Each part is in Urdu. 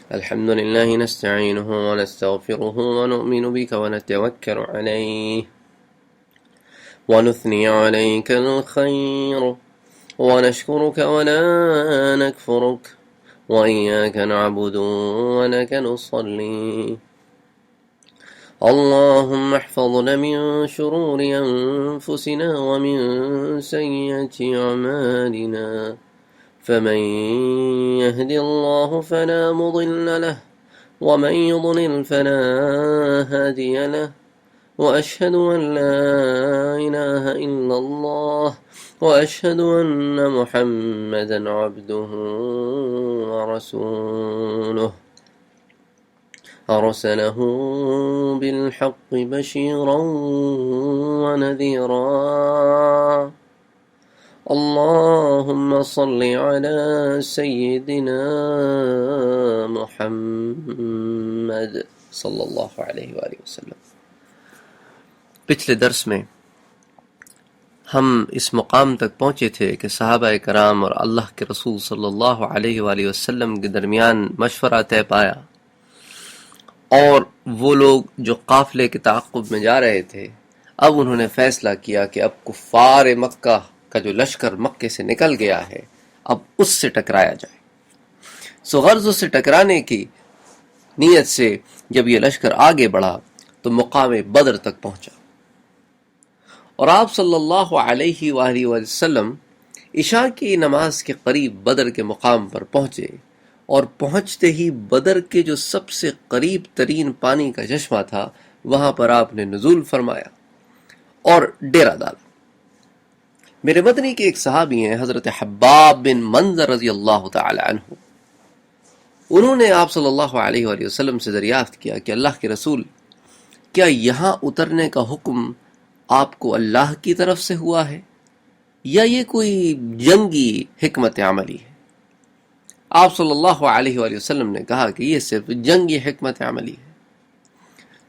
الحمد لله نستعينه ونستغفره ونؤمن بك ونتوكل عليه ونثني عليك الخير ونشكرك ولا نكفرك وإياك نعبد ولك نصلي. اللهم احفظنا من شرور أنفسنا ومن سيئات أعمالنا، فمن يهد الله فلا مضل له ومن يضلل فلا هادي له، وأشهد أن لا إله إلا الله وأشهد أن محمدا عبده ورسوله، أرسله بالحق بشيرا ونذيرا. اللهم صل على سيدنا محمد صلی اللہ علیہ وآلہ وسلم۔ پچھلے درس میں ہم اس مقام تک پہنچے تھے کہ صحابہ کرام اور اللہ کے رسول صلی اللہ علیہ وآلہ وسلم کے درمیان مشورہ طے پایا، اور وہ لوگ جو قافلے کے تعاقب میں جا رہے تھے، اب انہوں نے فیصلہ کیا کہ اب کفار مکہ کا جو لشکر مکے سے نکل گیا ہے اب اس سے ٹکرایا جائے۔ غرض سے ٹکرانے کی نیت سے جب یہ لشکر آگے بڑھا تو مقام بدر تک پہنچا، اور آپ صلی اللہ علیہ وآلہ وسلم عشاء کی نماز کے قریب بدر کے مقام پر پہنچے، اور پہنچتے ہی بدر کے جو سب سے قریب ترین پانی کا چشمہ تھا وہاں پر آپ نے نزول فرمایا اور ڈیرہ ڈالا۔ میرے مدنی کے ایک صحابی ہیں حضرت حباب بن منذر رضی اللہ تعالی عنہ، انہوں نے آپ صلی اللہ علیہ وآلہ وسلم سے دریافت کیا کہ اللہ کے رسول، کیا یہاں اترنے کا حکم آپ کو اللہ کی طرف سے ہوا ہے یا یہ کوئی جنگی حکمت عملی ہے؟ آپ صلی اللہ علیہ وآلہ وسلم نے کہا کہ یہ صرف جنگی حکمت عملی ہے۔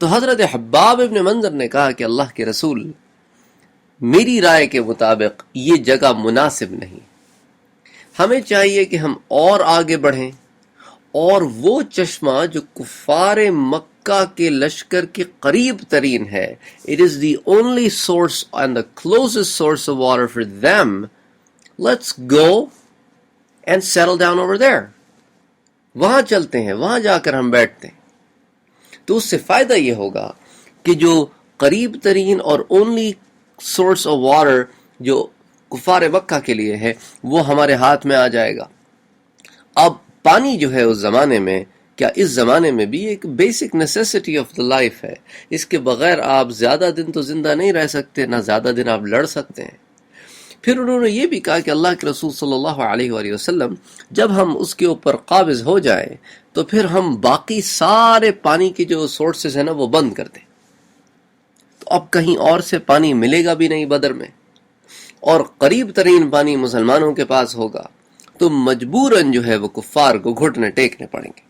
تو حضرت حباب بن منذر نے کہا کہ اللہ کے رسول، میری رائے کے مطابق یہ جگہ مناسب نہیں، ہمیں چاہیے کہ ہم اور آگے بڑھیں، اور وہ چشمہ جو کفار مکہ کے لشکر کے قریب ترین ہے، it is the only source and the closest source of water for them, let's go and settle down over there. وہاں چلتے ہیں، وہاں جا کر ہم بیٹھتے ہیں، تو اس سے فائدہ یہ ہوگا کہ جو قریب ترین اور only سورس آف واٹر جو کفار مکہ کے لیے ہے وہ ہمارے ہاتھ میں آ جائے گا۔ اب پانی جو ہے اس زمانے میں، کیا اس زمانے میں بھی ایک basic necessity of the life ہے، اس کے بغیر آپ زیادہ دن تو زندہ نہیں رہ سکتے، نہ زیادہ دن آپ لڑ سکتے ہیں۔ پھر انہوں نے یہ بھی کہا کہ اللہ کے رسول صلی اللہ علیہ وآلہ وسلم، جب ہم اس کے اوپر قابض ہو جائیں تو پھر ہم باقی سارے پانی کی جو سورسز ہیں نا وہ بند کر دیں، تو اب کہیں اور سے پانی ملے گا بھی نہیں بدر میں، اور قریب ترین پانی مسلمانوں کے پاس ہوگا، تو مجبوراً جو ہے وہ کفار کو گھٹنے ٹیکنے پڑیں گے۔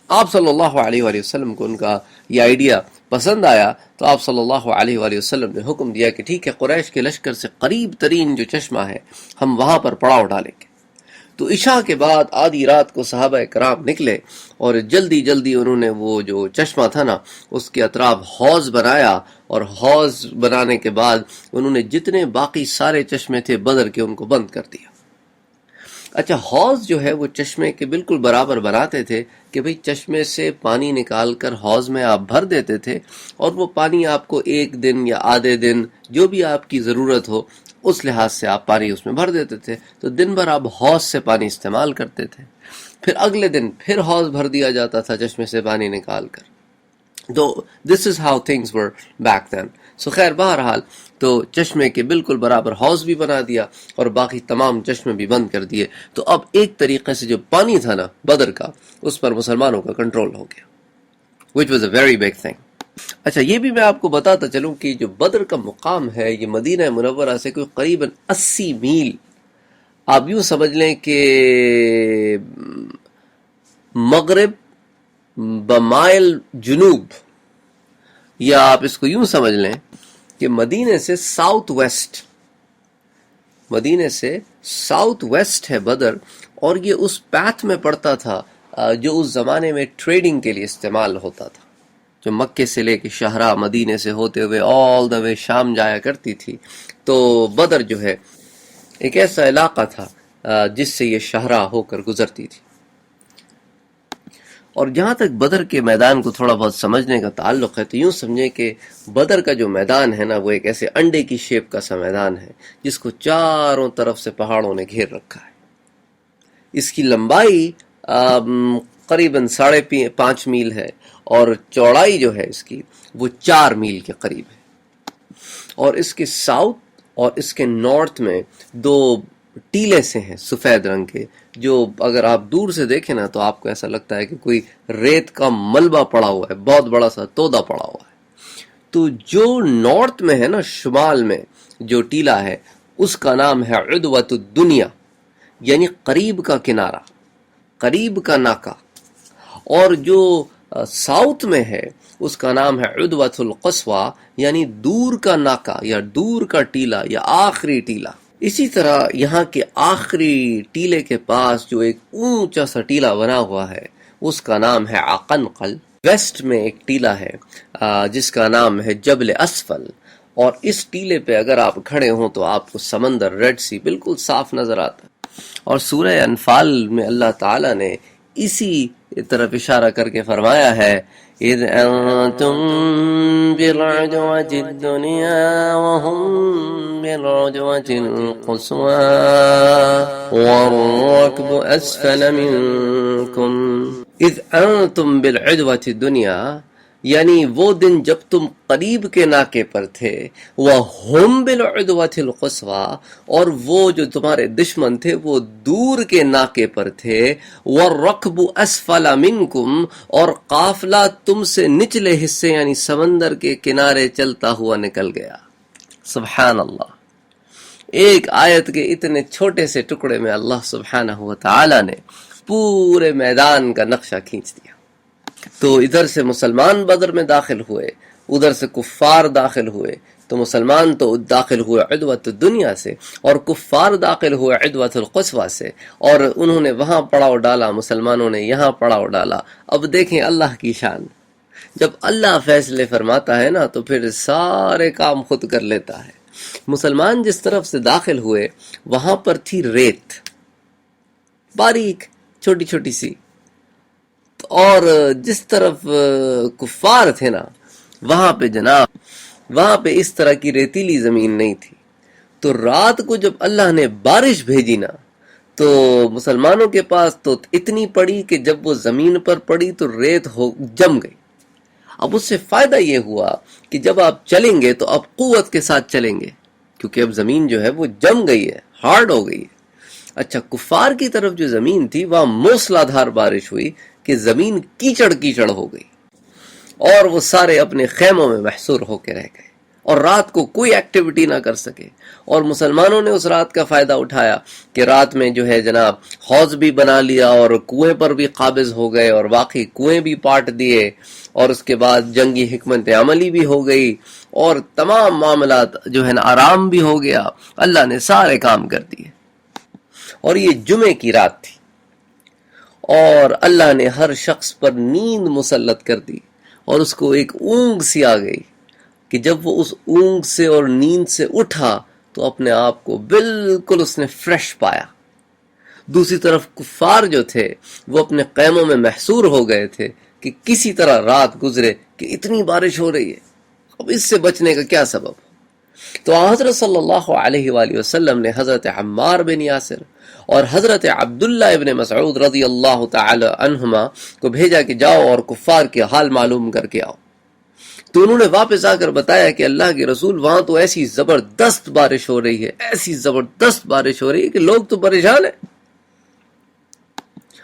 آپ صلی اللہ علیہ وآلہ وسلم کو ان کا یہ آئیڈیا پسند آیا، تو آپ صلی اللہ علیہ وآلہ وسلم نے حکم دیا کہ ٹھیک ہے، قریش کے لشکر سے قریب ترین جو چشمہ ہے ہم وہاں پر پڑاؤ ڈالیں گے۔ تو عشاء کے بعد آدھی رات کو صحابہ کرام نکلے، اور جلدی جلدی انہوں نے وہ جو چشمہ تھا نا اس کے اطراف حوض بنایا، اور حوض بنانے کے بعد انہوں نے جتنے باقی سارے چشمے تھے بدر کے ان کو بند کر دیا۔ اچھا، حوض جو ہے وہ چشمے کے بالکل برابر بناتے تھے کہ بھئی چشمے سے پانی نکال کر حوض میں آپ بھر دیتے تھے، اور وہ پانی آپ کو ایک دن یا آدھے دن جو بھی آپ کی ضرورت ہو اس لحاظ سے آپ پانی اس میں بھر دیتے تھے، تو دن بھر آپ حوض سے پانی استعمال کرتے تھے، پھر اگلے دن پھر حوض بھر دیا جاتا تھا چشمے سے پانی نکال کر۔ تو this is how things were back then. So خیر، بہرحال تو چشمے کے بالکل برابر حوض بھی بنا دیا اور باقی تمام چشمے بھی بند کر دیے، تو اب ایک طریقے سے جو پانی تھا نا بدر کا اس پر مسلمانوں کا کنٹرول ہو گیا، which was a very big thing۔ اچھا، یہ بھی میں آپ کو بتاتا چلوں کہ جو بدر کا مقام ہے یہ مدینہ منورہ سے کوئی قریباً 80 میل، آپ یوں سمجھ لیں کہ مغرب بمائل جنوب، یا آپ اس کو یوں سمجھ لیں کہ مدینے سے ساؤتھ ویسٹ ہے بدر، اور یہ اس پیتھ میں پڑتا تھا جو اس زمانے میں ٹریڈنگ کے لیے استعمال ہوتا تھا، جو مکے سے لے کے شہرہ مدینے سے ہوتے ہوئے آل دا وے شام جایا کرتی تھی، تو بدر جو ہے ایک ایسا علاقہ تھا جس سے یہ شہرہ ہو کر گزرتی تھی۔ اور جہاں تک بدر کے میدان کو تھوڑا بہت سمجھنے کا تعلق ہے تو یوں سمجھیں کہ بدر کا جو میدان ہے نا، وہ ایک ایسے انڈے کی شیپ کا سا میدان ہے جس کو چاروں طرف سے پہاڑوں نے گھیر رکھا ہے۔ اس کی لمبائی قریباً 5.5 میل ہے اور چوڑائی جو ہے اس کی وہ 4 میل کے قریب ہے، اور اس کے ساؤتھ اور اس کے نارتھ میں 2 ٹیلے سے ہیں سفید رنگ کے، جو اگر آپ دور سے دیکھیں نا تو آپ کو ایسا لگتا ہے کہ کوئی ریت کا ملبہ پڑا ہوا ہے، بہت بڑا سا تودا پڑا ہوا ہے۔ تو جو نارتھ میں ہے نا، شمال میں جو ٹیلا ہے اس کا نام ہے عدوۃ الدنیا، یعنی قریب کا کنارہ، قریب کا ناکا، اور جو ساؤتھ میں ہے اس کا نام ہے عدوۃ القصویٰ، یعنی دور کا ناکا یا دور کا ٹیلا یا آخری ٹیلا۔ اسی طرح یہاں کے آخری ٹیلے کے پاس جو ایک اونچا سا ٹیلا بنا ہوا ہے اس کا نام ہے عقنقل۔ ویسٹ میں ایک ٹیلا ہے جس کا نام ہے جبل اسفل، اور اس ٹیلے پہ اگر آپ کھڑے ہوں تو آپ کو سمندر ریڈ سی بالکل صاف نظر آتا ہے۔ اور سورہ انفال میں اللہ تعالیٰ نے اسی طرف اشارہ کر کے فرمایا ہے اذ انتم بالعدوة الدنيا وهم بالعدوة القصوى والركب اسفل منكم۔ اذ انتم بالعدوة الدنيا یعنی وہ دن جب تم قریب کے ناکے پر تھے، وَهُمْ بِالْعُدْوَةِ الْقُصْوَىٰ اور وہ جو تمہارے دشمن تھے وہ دور کے ناکے پر تھے، وَالرَّكْبُ أَسْفَلَ مِنْكُمْ اور قافلہ تم سے نچلے حصے یعنی سمندر کے کنارے چلتا ہوا نکل گیا۔ سبحان اللہ، ایک آیت کے اتنے چھوٹے سے ٹکڑے میں اللہ سبحانہ وتعالی نے پورے میدان کا نقشہ کھینچ دیا۔ تو ادھر سے مسلمان بدر میں داخل ہوئے، ادھر سے کفار داخل ہوئے، تو مسلمان تو داخل ہوئے عدوۃ الدنیا سے اور کفار داخل ہوئے عدوۃ القصویٰ سے، اور انہوں نے وہاں پڑاؤ ڈالا، مسلمانوں نے یہاں پڑاؤ ڈالا۔ اب دیکھیں اللہ کی شان، جب اللہ فیصلے فرماتا ہے نا تو پھر سارے کام خود کر لیتا ہے۔ مسلمان جس طرف سے داخل ہوئے وہاں پر تھی ریت، باریک چھوٹی چھوٹی سی، اور جس طرف کفار تھے نا وہاں پہ جناب وہاں پہ اس طرح کی ریتیلی زمین نہیں تھی۔ تو رات کو جب اللہ نے بارش بھیجی نا تو مسلمانوں کے پاس تو اتنی پڑی کہ جب وہ زمین پر پڑی تو ریت جم گئی۔ اب اس سے فائدہ یہ ہوا کہ جب آپ چلیں گے تو آپ قوت کے ساتھ چلیں گے، کیونکہ اب زمین جو ہے وہ جم گئی ہے، ہارڈ ہو گئی ہے۔ اچھا، کفار کی طرف جو زمین تھی وہاں موسلا دھار بارش ہوئی کہ زمین کیچڑ کیچڑ ہو گئی، اور وہ سارے اپنے خیموں میں محصور ہو کے رہ گئے اور رات کو کوئی ایکٹیویٹی نہ کر سکے۔ اور مسلمانوں نے اس رات کا فائدہ اٹھایا کہ رات میں جو ہے جناب حوض بھی بنا لیا اور کنویں پر بھی قابض ہو گئے، اور باقی کنویں بھی پاٹ دیے، اور اس کے بعد جنگی حکمت عملی بھی ہو گئی، اور تمام معاملات جو ہے نا آرام بھی ہو گیا۔ اللہ نے سارے کام کر دیے، اور یہ جمعے کی رات تھی، اور اللہ نے ہر شخص پر نیند مسلط کر دی، اور اس کو ایک اونگ سی آ گئی کہ جب وہ اس اونگ سے اور نیند سے اٹھا تو اپنے آپ کو بالکل اس نے فریش پایا۔ دوسری طرف کفار جو تھے وہ اپنے خیموں میں محصور ہو گئے تھے کہ کسی طرح رات گزرے کہ اتنی بارش ہو رہی ہے، اب اس سے بچنے کا کیا سبب؟ تو حضرت صلی اللہ علیہ وآلہ وسلم نے حضرت عمار بن یاسر اور حضرت عبداللہ ابن مسعود رضی اللہ تعالی عنہما کو بھیجا کہ جاؤ اور کفار کے حال معلوم کر کے آؤ۔ تو انہوں نے واپس آ کر بتایا کہ اللہ کے رسول وہاں تو ایسی زبردست بارش ہو رہی ہے، ایسی زبردست بارش ہو رہی ہے کہ لوگ تو پریشان ہیں۔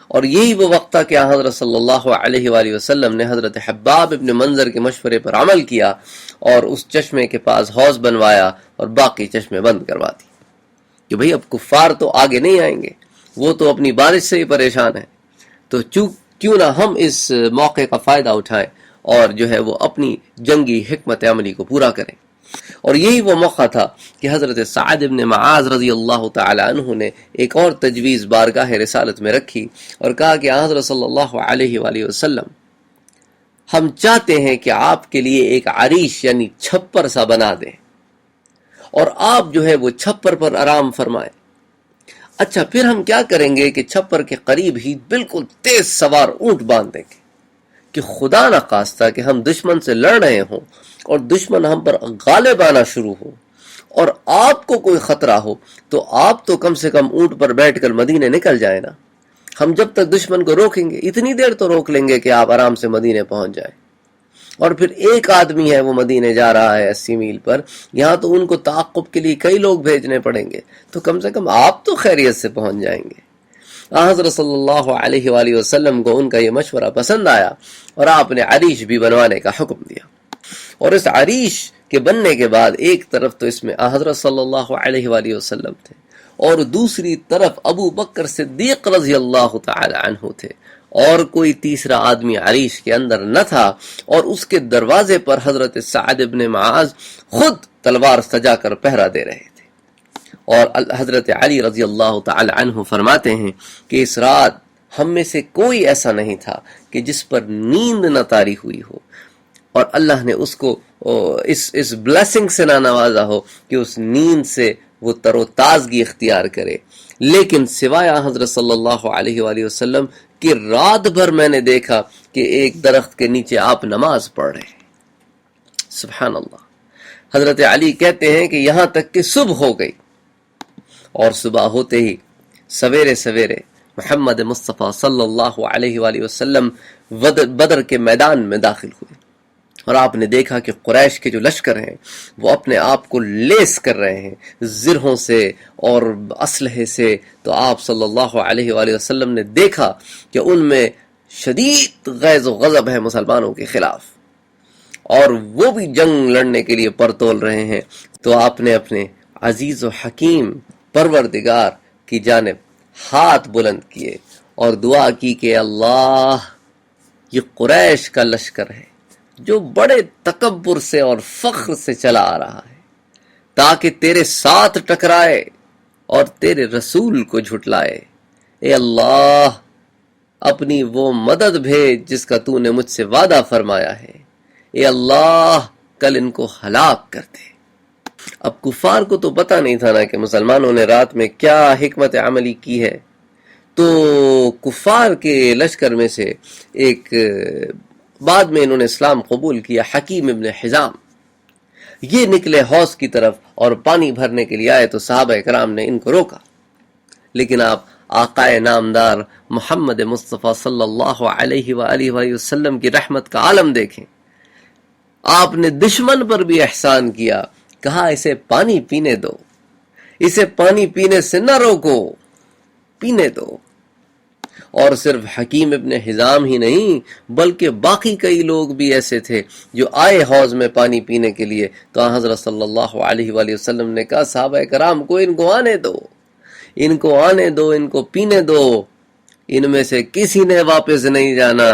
اور یہی وہ وقت تھا کہ حضرت صلی اللہ علیہ وآلہ وسلم نے حضرت حباب ابن منظر کے مشورے پر عمل کیا اور اس چشمے کے پاس حوض بنوایا اور باقی چشمے بند کروا دی کہ بھئی اب کفار تو آگے نہیں آئیں گے، وہ تو اپنی بارش سے ہی پریشان ہیں، تو کیوں نہ ہم اس موقع کا فائدہ اٹھائیں اور جو ہے وہ اپنی جنگی حکمت عملی کو پورا کریں۔ اور یہی وہ موقع تھا کہ حضرت سعد بن معاذ رضی اللہ تعالی عنہ نے ایک اور تجویز بارگاہ رسالت میں رکھی اور کہا کہ حضرت صلی اللہ علیہ وآلہ وسلم ہم چاہتے ہیں کہ آپ کے لیے ایک عریش یعنی چھپر سا بنا دیں اور آپ جو ہے وہ چھپر پر آرام فرمائیں. اچھا پھر ہم کیا کریں گے کہ چھپر کے قریب ہی بالکل تیز سوار اونٹ باندھ دیں گے کہ خدا نہ خواستہ کہ ہم دشمن سے لڑ رہے ہوں اور دشمن ہم پر غالب آنا شروع ہو اور آپ کو کوئی خطرہ ہو تو آپ تو کم سے کم اونٹ پر بیٹھ کر مدینے نکل جائے نا. ہم جب تک دشمن کو روکیں گے اتنی دیر تو روک لیں گے کہ آپ آرام سے مدینے پہنچ جائیں. اور پھر ایک آدمی ہے وہ مدینے جا رہا ہے 80 میل پر, یہاں تو ان کو تعاقب کے لیے کئی لوگ بھیجنے پڑیں گے, تو کم سے کم آپ تو خیریت سے پہنچ جائیں گے. حضرت صلی اللہ علیہ وآلہ وسلم کو ان کا یہ مشورہ پسند آیا اور آپ نے عریش بھی بنوانے کا حکم دیا. اور اس عریش کے بننے کے بعد ایک طرف تو اس میں حضرت صلی اللہ علیہ وآلہ وسلم تھے اور دوسری طرف ابو بکر صدیق رضی اللہ تعالی عنہ تھے, اور کوئی تیسرا آدمی عریش کے اندر نہ تھا. اور اس کے دروازے پر حضرت سعد بن معاذ خود تلوار سجا کر پہرا دے رہے تھے. اور حضرت علی رضی اللہ تعالی عنہ فرماتے ہیں کہ اس رات ہم میں سے کوئی ایسا نہیں تھا کہ جس پر نیند نہ طاری ہوئی ہو اور اللہ نے اس کو اس بلیسنگ سے نہ نوازا ہو کہ اس نیند سے وہ تر و تازگی اختیار کرے, لیکن سوائے حضرت صلی اللہ علیہ وآلہ وسلم کہ رات بھر میں نے دیکھا کہ ایک درخت کے نیچے آپ نماز پڑھ رہے ہیں. سبحان اللہ. حضرت علی کہتے ہیں کہ یہاں تک کہ صبح ہو گئی اور صبح ہوتے ہی سویرے سویرے محمد مصطفیٰ صلی اللہ علیہ وآلہ وسلم بدر کے میدان میں داخل ہوئے اور آپ نے دیکھا کہ قریش کے جو لشکر ہیں وہ اپنے آپ کو لیس کر رہے ہیں زرہوں سے اور اسلحے سے. تو آپ صلی اللہ علیہ وآلہ وسلم نے دیکھا کہ ان میں شدید غیظ و غضب ہے مسلمانوں کے خلاف اور وہ بھی جنگ لڑنے کے لیے پرتول رہے ہیں. تو آپ نے اپنے عزیز و حکیم پروردگار کی جانب ہاتھ بلند کیے اور دعا کی کہ اللہ یہ قریش کا لشکر ہے جو بڑے تکبر سے اور فخر سے چلا آ رہا ہے, تاکہ تیرے ساتھ ٹکرائے اور تیرے رسول کو جھٹلائے. اے اللہ اپنی وہ مدد بھیج جس کا تو نے مجھ سے وعدہ فرمایا ہے. اے اللہ کل ان کو ہلاک کر دے. اب کفار کو تو پتہ نہیں تھا نا کہ مسلمانوں نے رات میں کیا حکمت عملی کی ہے. تو کفار کے لشکر میں سے ایک بعد میں انہوں نے اسلام قبول کیا, حکیم ابن حزام, یہ نکلے حوض کی طرف اور پانی بھرنے کے لیے آئے تو صحابہ کرام نے ان کو روکا, لیکن آپ آقائے نامدار محمد مصطفیٰ صلی اللہ علیہ وآلہ وسلم کی رحمت کا عالم دیکھیں. آپ نے دشمن پر بھی احسان کیا, کہا اسے پانی پینے دو, اسے پانی پینے سے نہ روکو, پینے دو. اور صرف حکیم ابن حزام ہی نہیں بلکہ باقی کئی لوگ بھی ایسے تھے جو آئے حوض میں پانی پینے کے لیے. تو حضرت صلی اللہ علیہ وآلہ وسلم نے کہا صحابہ کرام کو ان کو آنے دو, ان کو آنے دو, ان کو پینے دو, ان میں سے کسی نے واپس نہیں جانا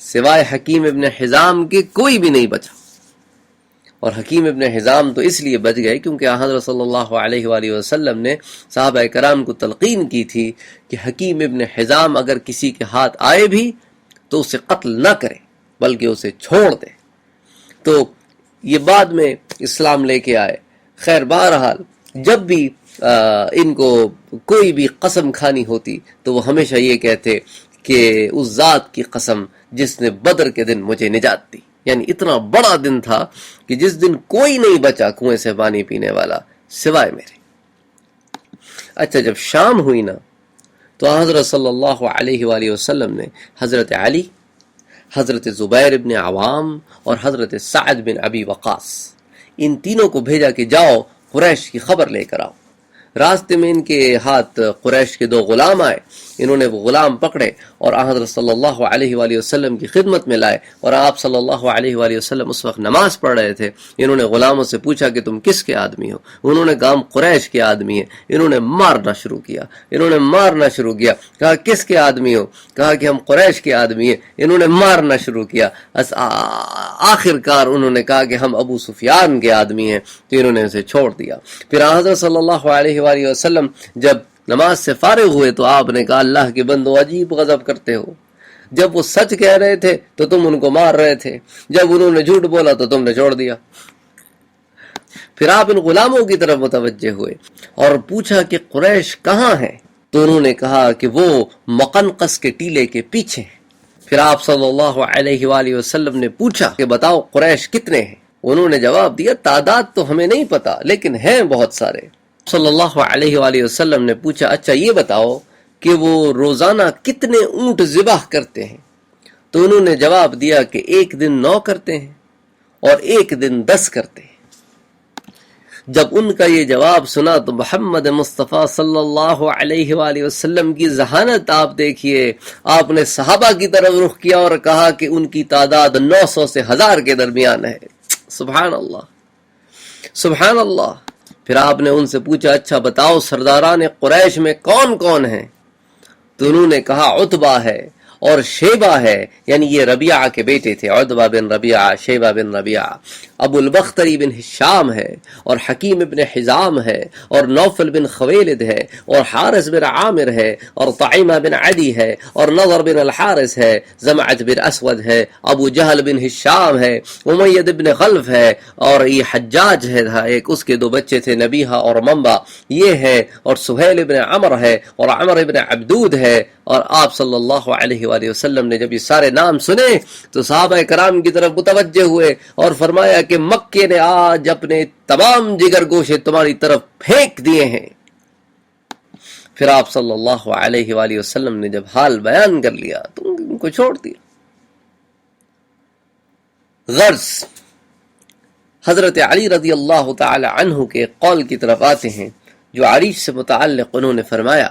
سوائے حکیم ابن حزام کے, کوئی بھی نہیں بچا. اور حکیم ابن حزام تو اس لیے بچ گئے کیونکہ حضرت صلی اللہ علیہ وآلہ وسلم نے صحابہ کرام کو تلقین کی تھی کہ حکیم ابن حزام اگر کسی کے ہاتھ آئے بھی تو اسے قتل نہ کرے بلکہ اسے چھوڑ دے. تو یہ بعد میں اسلام لے کے آئے. خیر بہرحال جب بھی ان کو کوئی بھی قسم کھانی ہوتی تو وہ ہمیشہ یہ کہتے کہ اس ذات کی قسم جس نے بدر کے دن مجھے نجات دی. یعنی اتنا بڑا دن تھا کہ جس دن کوئی نہیں بچا کنویں سے پانی پینے والا سوائے میرے. اچھا جب شام ہوئی نا تو حضرت صلی اللہ علیہ وآلہ وسلم نے حضرت علی, حضرت زبیر بن عوام اور حضرت سعد بن ابی وقاص ان تینوں کو بھیجا کہ جاؤ قریش کی خبر لے کر آؤ. راستے میں ان کے ہاتھ قریش کے 2 غلام آئے، انہوں نے وہ غلام پکڑے اور حضرت صلی اللہ علیہ وآلہ وسلم کی خدمت میں لائے، اور آپ صلی اللہ علیہ وآلہ وسلم اس وقت نماز پڑھ رہے تھے۔ انہوں نے غلاموں سے پوچھا کہ تم کس کے آدمی ہو؟ انہوں نے کہا ہم قریش کے آدمی ہیں۔ انہوں نے مارنا شروع کیا، کہا کس کے آدمی ہو؟ کہا کہ ہم قریش کے آدمی ہیں۔ انہوں نے مارنا شروع کیا، آخر کار انہوں نے کہا کہ ہم ابو سفیان کے آدمی ہیں، تو انہوں نے اسے چھوڑ دیا۔ پھر حضرت صلی اللہ علیہ وآلہ وسلم جب نماز سے فارغ ہوئے تو آپ نے کہا اللہ کے بندو عجیب غضب کرتے ہو، جب وہ سچ کہہ رہے تھے تو تم ان کو مار رہے تھے، جب انہوں نے جھوٹ بولا تو تم نے چھوڑ دیا۔ پھر آپ ان غلاموں کی طرف متوجہ ہوئے اور پوچھا کہ قریش کہاں ہے؟ تو انہوں نے کہا کہ وہ مقنقس کے ٹیلے کے پیچھے ہیں۔ پھر آپ صلی اللہ علیہ وآلہ وسلم نے پوچھا کہ بتاؤ قریش کتنے ہیں؟ انہوں نے جواب دیا تعداد تو ہمیں نہیں پتا لیکن ہیں بہت سارے۔ صلی اللہ علیہ وآلہ وسلم نے پوچھا اچھا یہ بتاؤ کہ وہ روزانہ کتنے اونٹ ذبح کرتے ہیں؟ تو انہوں نے جواب دیا کہ ایک دن 9 کرتے ہیں اور ایک دن 10 کرتے ہیں۔ جب ان کا یہ جواب سنا تو محمد مصطفیٰ صلی اللہ علیہ وآلہ وسلم کی ذہانت آپ دیکھیے، آپ نے صحابہ کی طرف رخ کیا اور کہا کہ ان کی تعداد 900 سے 1000 کے درمیان ہے۔ سبحان اللہ، سبحان اللہ۔ پھر آپ نے ان سے پوچھا اچھا بتاؤ سرداران قریش میں کون کون ہیں؟ تو انہوں نے کہا عتبہ ہے اور شیبہ ہے، یعنی یہ ربیعہ کے بیٹے تھے، عتبہ بن ربیعہ، شیبہ بن ربیعہ، ابو البختری بن ہشام ہے اور حکیم بن حزام ہے اور نوفل بن خویلد ہے اور حارث بن عامر ہے اور طعیمہ بن عدی ہے اور نظر بن الحارث ہے، زمعت بن اسود ہے، ابو جہل بن ہشام ہے، امیہ بن خلف ہے اور یہ حجاج ہے ایک، اس کے 2 بچے تھے نبیہہ اور منبع یہ ہے، اور سہیل بن عمر ہے اور عمر بن عبدود ہے۔ اور آپ صلی اللہ علیہ وآلہ وسلم نے جب یہ سارے نام سنے تو صحابہ کرام کی طرف متوجہ ہوئے اور فرمایا کہ مکے نے آج اپنے تمام جگر گوشے تمہاری طرف پھینک دیے ہیں۔ پھر آپ صلی اللہ علیہ وآلہ وسلم نے جب حال بیان کر لیا تو ان کو چھوڑ دیا۔ غرض حضرت علی رضی اللہ تعالی عنہ کے قول کی طرف آتے ہیں جو عریش سے متعلق انہوں نے فرمایا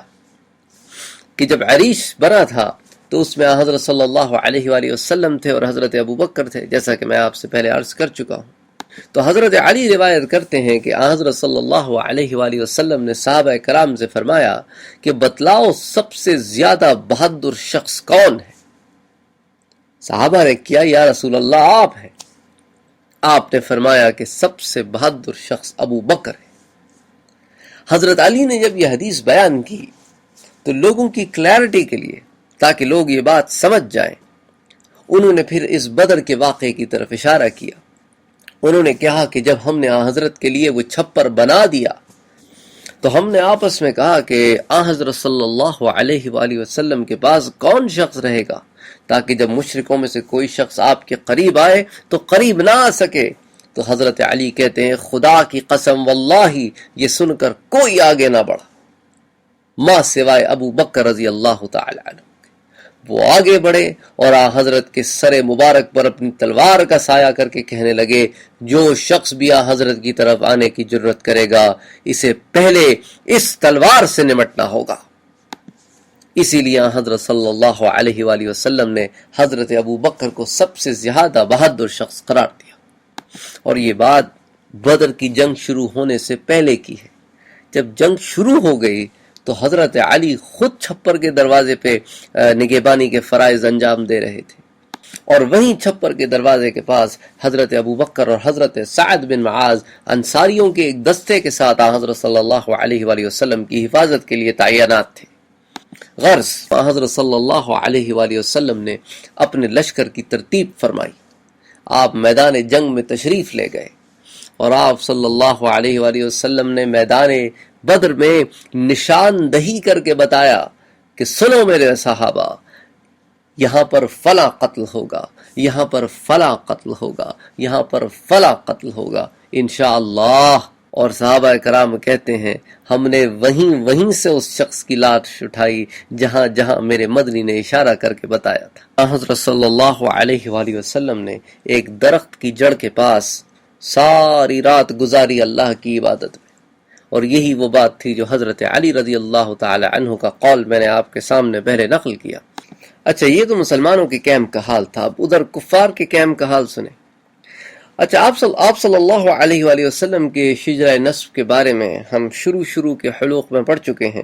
کہ جب عریش بنا تھا تو اس میں حضرت صلی اللہ علیہ وآلہ وسلم تھے اور حضرت ابو بکر تھے، جیسا کہ میں آپ سے پہلے عرض کر چکا ہوں۔ تو حضرت علی روایت کرتے ہیں کہ حضرت صلی اللہ علیہ وآلہ وسلم نے صحابہ کرام سے فرمایا کہ بتلاؤ سب سے زیادہ بہادر شخص کون ہے؟ صحابہ نے کیا یا رسول اللہ آپ ہیں۔ آپ نے فرمایا کہ سب سے بہادر شخص ابو بکر ہے۔ حضرت علی نے جب یہ حدیث بیان کی تو لوگوں کی کلیئرٹی کے لیے، تاکہ لوگ یہ بات سمجھ جائیں، انہوں نے پھر اس بدر کے واقعے کی طرف اشارہ کیا۔ انہوں نے کہا کہ جب ہم نے حضرت کے لیے وہ چھپر بنا دیا تو ہم نے آپس میں کہا کہ حضرت صلی اللہ علیہ وآلہ وسلم کے پاس کون شخص رہے گا تاکہ جب مشرکوں میں سے کوئی شخص آپ کے قریب آئے تو قریب نہ آ سکے۔ تو حضرت علی کہتے ہیں خدا کی قسم واللہ یہ سن کر کوئی آگے نہ بڑھا ماں سوائے ابو بکر رضی اللہ تعالی عنہ۔ وہ آگے بڑھے اور حضرت کے سر مبارک پر اپنی تلوار کا سایہ کر کے کہنے لگے جو شخص بھی حضرت کی طرف آنے کی جرت کرے گا اسے پہلے اس تلوار سے نمٹنا ہوگا۔ اسی لیے حضرت صلی اللہ علیہ وآلہ وسلم نے حضرت ابو بکر کو سب سے زیادہ بہادر شخص قرار دیا، اور یہ بات بدر کی جنگ شروع ہونے سے پہلے کی ہے۔ جب جنگ شروع ہو گئی تو حضرت علی خود چھپر کے دروازے پہ نگہبانی کے فرائض انجام دے رہے تھے، اور وہیں چھپر کے دروازے کے پاس حضرت ابو بکر اور حضرت سعد بن معاذ انصاریوں کے ایک دستے کے ساتھ حضرت صلی اللہ علیہ وآلہ وسلم کی حفاظت کے لیے تعینات تھے۔ غرض حضرت صلی اللہ علیہ وآلہ وسلم نے اپنے لشکر کی ترتیب فرمائی، آپ میدان جنگ میں تشریف لے گئے، اور آپ صلی اللہ علیہ وآلہ وسلم نے میدان بدر میں نشاندہی کر کے بتایا کہ سنو میرے صحابہ، یہاں پر فلاں قتل ہوگا، یہاں پر فلاں قتل ہوگا، یہاں پر فلاں قتل ہوگا انشاءاللہ۔ اور صحابہ کرام کہتے ہیں ہم نے وہیں سے اس شخص کی لاش اٹھائی جہاں جہاں میرے مدنی نے اشارہ کر کے بتایا تھا۔ حضرت صلی اللہ علیہ وآلہ وسلم نے ایک درخت کی جڑ کے پاس ساری رات گزاری اللہ کی عبادت میں، اور یہی وہ بات تھی جو حضرت علی رضی اللہ تعالی عنہ کا قول میں نے آپ کے سامنے پہلے نقل کیا۔ اچھا یہ تو مسلمانوں کے کیمپ کا حال تھا، اب ادھر کفار کے کیمپ کا حال سنیں۔ اچھا آپ صلی اللہ علیہ وآلہ وسلم کے شجرہ نسب کے بارے میں ہم شروع کے حلوق میں پڑھ چکے ہیں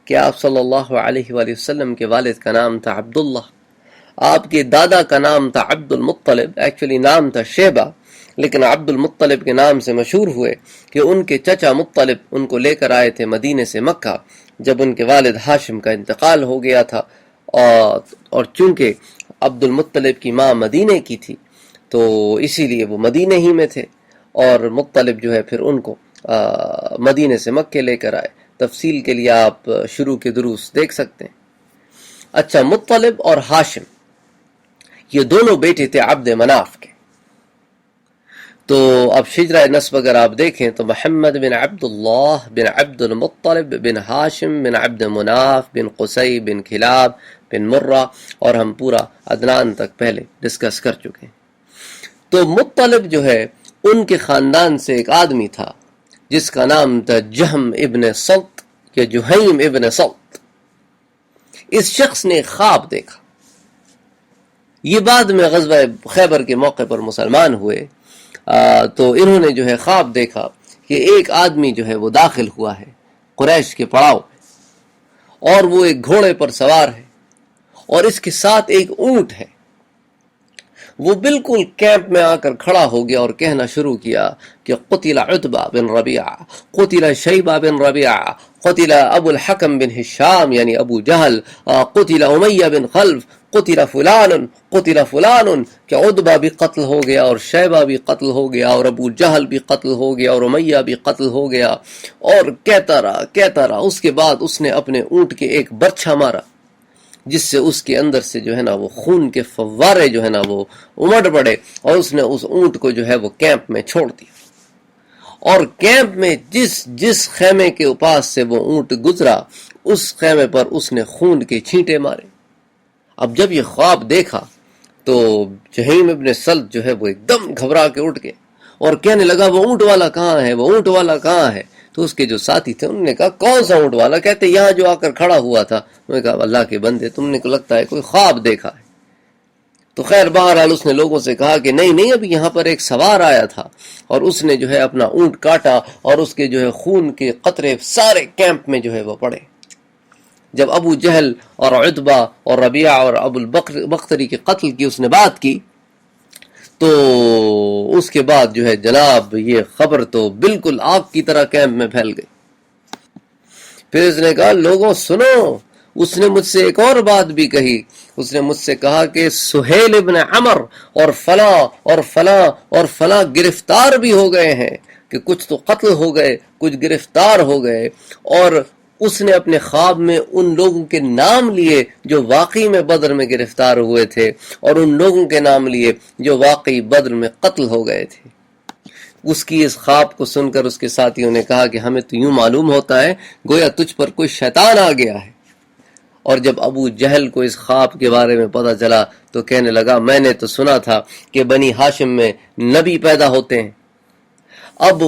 کہ آپ صلی اللہ علیہ وآلہ وسلم کے والد کا نام تھا عبداللہ، آپ کے دادا کا نام تھا عبد المطلب، ایکچولی نام تھا شیبہ، لیکن عبد المطلب کے نام سے مشہور ہوئے کہ ان کے چچا مطلب ان کو لے کر آئے تھے مدینے سے مکہ جب ان کے والد ہاشم کا انتقال ہو گیا تھا، اور چونکہ عبد المطلب کی ماں مدینے کی تھی تو اسی لیے وہ مدینے ہی میں تھے، اور مطلب جو ہے پھر ان کو مدینے سے مکے لے کر آئے۔ تفصیل کے لیے آپ شروع کے دروس دیکھ سکتے ہیں۔ اچھا مطلب اور ہاشم یہ دونوں بیٹے تھے عبد مناف کے، تو اب شجرہ نسب اگر آپ دیکھیں تو محمد بن عبداللہ بن عبد المطلب بن ہاشم بن عبد مناف بن قصی بن کلاب بن مرہ، اور ہم پورا عدنان تک پہلے ڈسکس کر چکے ہیں۔ تو مطلب جو ہے ان کے خاندان سے ایک آدمی تھا جس کا نام تھا جہم ابن سلط یا جہیم ابن سلط۔ اس شخص نے خواب دیکھا، یہ بعد میں غزوہ خیبر کے موقع پر مسلمان ہوئے، تو انہوں نے جو ہے خواب دیکھا کہ ایک آدمی جو ہے وہ داخل ہوا ہے قریش کے پڑاؤ پہ، اور وہ ایک گھوڑے پر سوار ہے اور اس کے ساتھ ایک اونٹ ہے۔ وہ بالکل کیمپ میں آ کر کھڑا ہو گیا اور کہنا شروع کیا کہ قتل عتبہ بن ربیعہ، قتل شیبہ بن ربیعہ، قتل ابو الحکم بن ہشام یعنی ابو جہل، قتل امیہ بن خلف، قتل فلان کہ عتبہ بھی قتل ہو گیا اور شیبہ بھی قتل ہو گیا اور ابو جہل بھی قتل ہو گیا اور امیہ بھی قتل ہو گیا، اور کہتا رہا۔ اس کے بعد اس نے اپنے اونٹ کے ایک برچھا مارا جس سے اس کے اندر سے جو ہے نا وہ خون کے فوارے جو ہے نا وہ امڑ پڑے، اور اس نے اس اونٹ کو جو ہے وہ کیمپ میں چھوڑ دیا، اور کیمپ میں جس خیمے کے پاس سے وہ اونٹ گزرا اس خیمے پر اس نے خون کے چھینٹے مارے۔ اب جب یہ خواب دیکھا تو جہیم ابن سلط جو ہے وہ ایک دم گھبرا کے اٹھ گئے اور کہنے لگا وہ اونٹ والا کہاں ہے، وہ اونٹ والا کہاں ہے؟ تو اس کے جو ساتھی تھے انہوں نے کہا کون سا اونٹ والا؟ کہتے یہاں جو آ کر کھڑا ہوا تھا۔ انہوں نے کہا اللہ کے بندے تم نے کو لگتا ہے کوئی خواب دیکھا ہے۔ تو خیر بہرحال اس نے لوگوں سے کہا کہ نہیں ابھی یہاں پر ایک سوار آیا تھا اور اس نے جو ہے اپنا اونٹ کاٹا اور اس کے جو ہے خون کے قطرے سارے کیمپ میں جو ہے وہ پڑے۔ جب ابو جہل اور عتبہ اور ربیعہ اور ابو البختری کے قتل کی اس نے بات کی تو اس کے بعد جو ہے جناب یہ خبر تو بالکل آگ کی طرح کیمپ میں پھیل گئی۔ پھر اس نے کہا لوگوں سنو، اس نے مجھ سے ایک اور بات بھی کہی، اس نے مجھ سے کہا کہ سہیل ابن عمر اور فلاں اور فلاں اور فلاں گرفتار بھی ہو گئے ہیں، کہ کچھ تو قتل ہو گئے کچھ گرفتار ہو گئے، اور اس نے اپنے خواب میں ان لوگوں کے نام لیے جو واقعی میں بدر میں گرفتار ہوئے تھے اور ان لوگوں کے نام لیے جو واقعی بدر میں قتل ہو گئے تھے۔ اس کی اس خواب کو سن کر اس کے ساتھیوں نے کہا کہ ہمیں تو یوں معلوم ہوتا ہے گویا تجھ پر کوئی شیطان آ گیا ہے۔ اور جب ابو جہل کو اس خواب کے بارے میں پتہ چلا تو کہنے لگا میں نے تو سنا تھا کہ بنی ہاشم میں نبی پیدا ہوتے ہیں، اب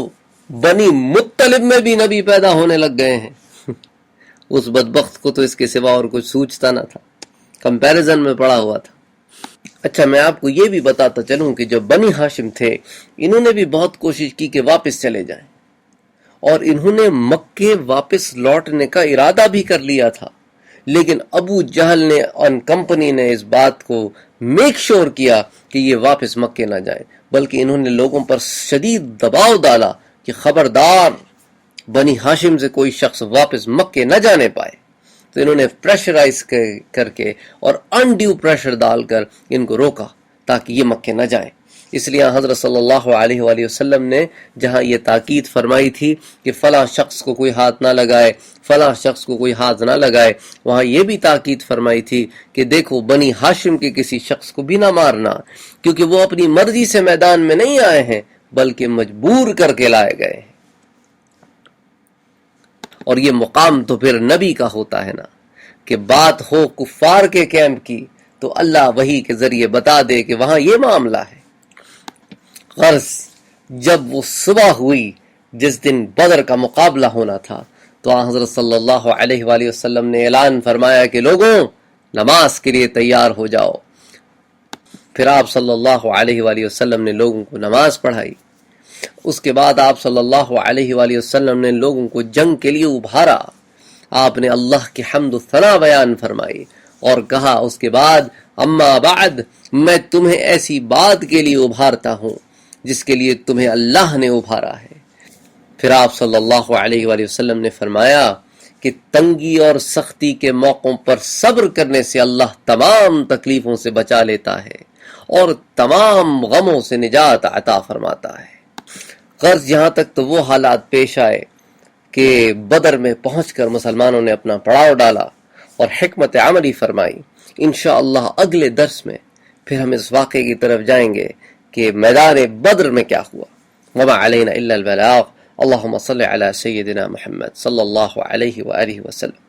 بنی مطلب میں بھی نبی پیدا ہونے لگ گئے ہیں۔ اس بدبخت کو تو اس کے سوا اور کچھ سوچتا نہ تھا، کمپیریزن میں پڑا ہوا تھا۔ اچھا میں آپ کو یہ بھی بتاتا چلوں کہ جو بنی ہاشم تھے انہوں نے بھی بہت کوشش کی کہ واپس چلے جائیں، اور انہوں نے مکے واپس لوٹنے کا ارادہ بھی کر لیا تھا، لیکن ابو جہل نے اور کمپنی نے اس بات کو میک شور کیا کہ یہ واپس مکے نہ جائیں، بلکہ انہوں نے لوگوں پر شدید دباؤ ڈالا کہ خبردار بنی ہاشم سے کوئی شخص واپس مکے نہ جانے پائے۔ تو انہوں نے پریشرائز کر کے اور انڈیو پریشر ڈال کر ان کو روکا تاکہ یہ مکے نہ جائیں۔ اس لیے حضرت صلی اللہ علیہ وآلہ وسلم نے جہاں یہ تاکید فرمائی تھی کہ فلاں شخص کو کوئی ہاتھ نہ لگائے، فلاں شخص کو کوئی ہاتھ نہ لگائے، وہاں یہ بھی تاکید فرمائی تھی کہ دیکھو بنی ہاشم کے کسی شخص کو بھی نہ مارنا، کیونکہ وہ اپنی مرضی سے میدان میں نہیں آئے ہیں بلکہ مجبور کر کے لائے گئے ہیں۔ اور یہ مقام تو پھر نبی کا ہوتا ہے نا، کہ بات ہو کفار کے کیمپ کی تو اللہ وحی کے ذریعے بتا دے کہ وہاں یہ معاملہ ہے۔ غرض جب وہ صبح ہوئی جس دن بدر کا مقابلہ ہونا تھا تو حضرت صلی اللہ علیہ وآلہ وسلم نے اعلان فرمایا کہ لوگوں نماز کے لیے تیار ہو جاؤ. پھر آپ صلی اللہ علیہ وآلہ وسلم نے لوگوں کو نماز پڑھائی. اس کے بعد آپ صلی اللہ علیہ وآلہ وسلم نے لوگوں کو جنگ کے لیے ابھارا. آپ نے اللہ کی حمد و ثنا بیان فرمائی اور کہا اس کے بعد اما بعد میں تمہیں ایسی بات کے لیے ابھارتا ہوں جس کے لیے تمہیں اللہ نے ابھارا ہے. پھر آپ صلی اللہ علیہ وآلہ وسلم نے فرمایا کہ تنگی اور سختی کے موقعوں پر صبر کرنے سے اللہ تمام تکلیفوں سے بچا لیتا ہے اور تمام غموں سے نجات عطا فرماتا ہے. غرض یہاں تک تو وہ حالات پیش آئے کہ بدر میں پہنچ کر مسلمانوں نے اپنا پڑاؤ ڈالا اور حکمت عملی فرمائی. انشاءاللہ اگلے درس میں پھر ہم اس واقعے کی طرف جائیں گے کہ میدان بدر میں کیا ہوا. وما علینا الا البلاغ. اللہم صلی علی سیدنا محمد صلی اللہ علیہ وآلہ وسلم.